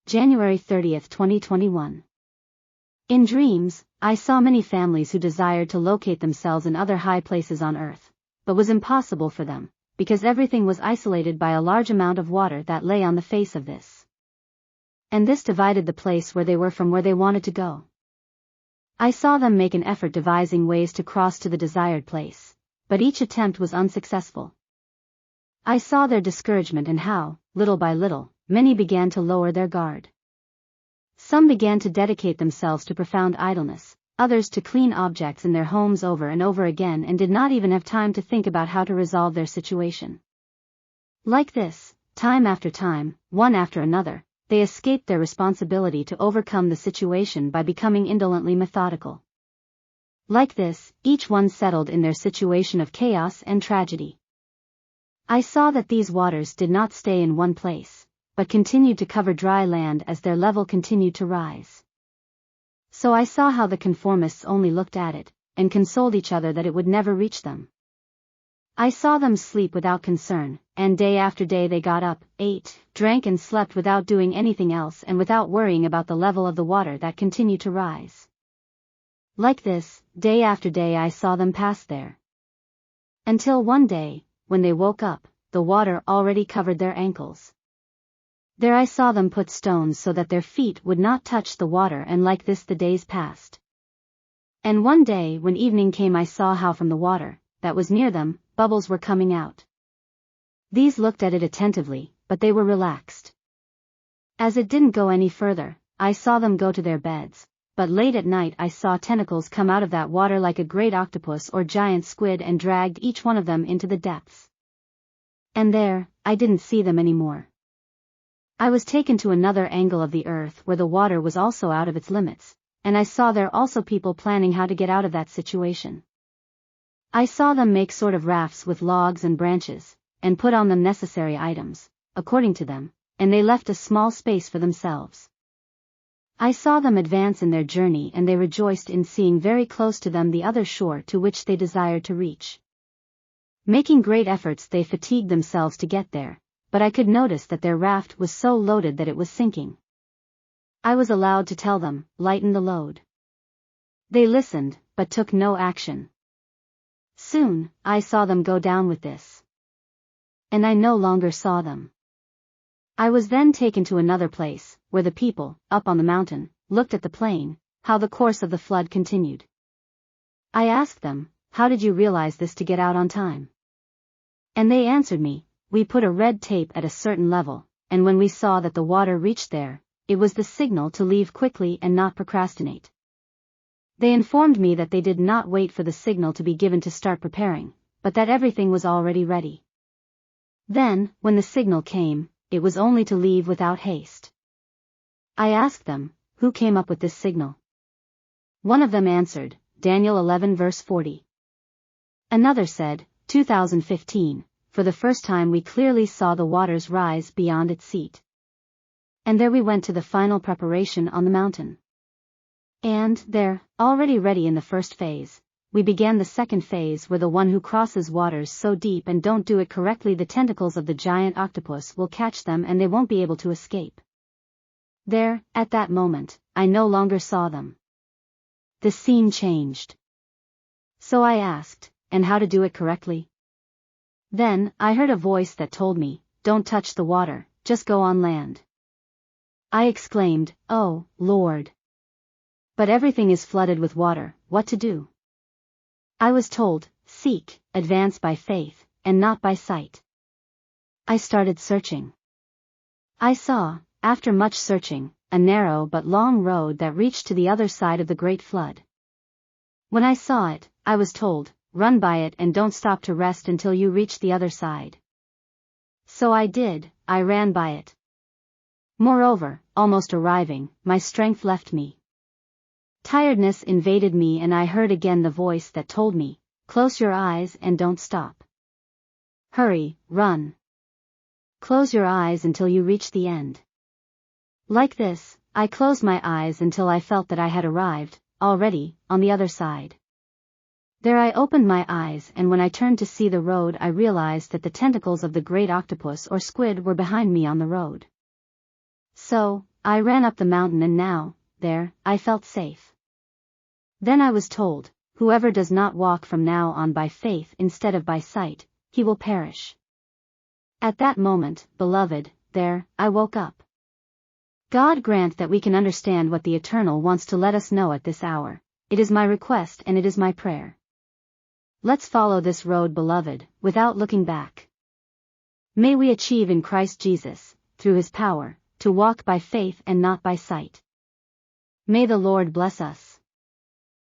January 30th, 2021. In dreams, I saw many families who desired to locate themselves in other high places on earth, but was impossible for them, because everything was isolated by a large amount of water that lay on the face of this. And this divided the place where they were from where they wanted to go. I saw them make an effort devising ways to cross to the desired place, but each attempt was unsuccessful. I saw their discouragement and how, little by little, many began to lower their guard. Some began to dedicate themselves to profound idleness, others to clean objects in their homes over and over again and did not even have time to think about how to resolve their situation. Like this, time after time, one after another, they escaped their responsibility to overcome the situation by becoming indolently methodical. Like this, each one settled in their situation of chaos and tragedy. I saw that these waters did not stay in one place, but continued to cover dry land as their level continued to rise. So I saw how the conformists only looked at it, and consoled each other that it would never reach them. I saw them sleep without concern, and day after day they got up, ate, drank and slept without doing anything else and without worrying about the level of the water that continued to rise. Like this, day after day I saw them pass there. Until one day, when they woke up, the water already covered their ankles. There I saw them put stones so that their feet would not touch the water, and like this the days passed. And one day when evening came I saw how from the water, that was near them, bubbles were coming out. These looked at it attentively, but they were relaxed. As it didn't go any further, I saw them go to their beds, but late at night I saw tentacles come out of that water like a great octopus or giant squid and dragged each one of them into the depths. And there, I didn't see them anymore. I was taken to another angle of the earth where the water was also out of its limits, and I saw there also people planning how to get out of that situation. I saw them make sort of rafts with logs and branches, and put on them necessary items, according to them, and they left a small space for themselves. I saw them advance in their journey and they rejoiced in seeing very close to them the other shore to which they desired to reach. Making great efforts they fatigued themselves to get there, but I could notice that their raft was so loaded that it was sinking. I was allowed to tell them, lighten the load. They listened, but took no action. Soon, I saw them go down with this. And I no longer saw them. I was then taken to another place, where the people, up on the mountain, looked at the plain, how the course of the flood continued. I asked them, how did you realize this to get out on time? And they answered me, we put a red tape at a certain level, and when we saw that the water reached there, it was the signal to leave quickly and not procrastinate. They informed me that they did not wait for the signal to be given to start preparing, but that everything was already ready. Then, when the signal came, it was only to leave without haste. I asked them, who came up with this signal? One of them answered, Daniel 11 verse 40. Another said, 2015, for the first time we clearly saw the waters rise beyond its seat. And there we went to the final preparation on the mountain. And, there, already ready in the first phase, we began the second phase where the one who crosses waters so deep and don't do it correctly the tentacles of the giant octopus will catch them and they won't be able to escape. There, at that moment, I no longer saw them. The scene changed. So I asked, and how to do it correctly? Then, I heard a voice that told me, don't touch the water, just go on land. I exclaimed, oh, Lord. But everything is flooded with water, what to do? I was told, seek, advance by faith, and not by sight. I started searching. I saw, after much searching, a narrow but long road that reached to the other side of the great flood. When I saw it, I was told, run by it and don't stop to rest until you reach the other side. So I did, I ran by it. Moreover, almost arriving, my strength left me. Tiredness invaded me and I heard again the voice that told me, close your eyes and don't stop. Hurry, run. Close your eyes until you reach the end. Like this, I closed my eyes until I felt that I had arrived, already, on the other side. There I opened my eyes and when I turned to see the road I realized that the tentacles of the great octopus or squid were behind me on the road. So, I ran up the mountain and now, there, I felt safe. Then I was told, whoever does not walk from now on by faith instead of by sight, he will perish. At that moment, beloved, there, I woke up. God grant that we can understand what the Eternal wants to let us know at this hour. It is my request and it is my prayer. Let's follow this road, beloved, without looking back. May we achieve in Christ Jesus, through His power, to walk by faith and not by sight. May the Lord bless us.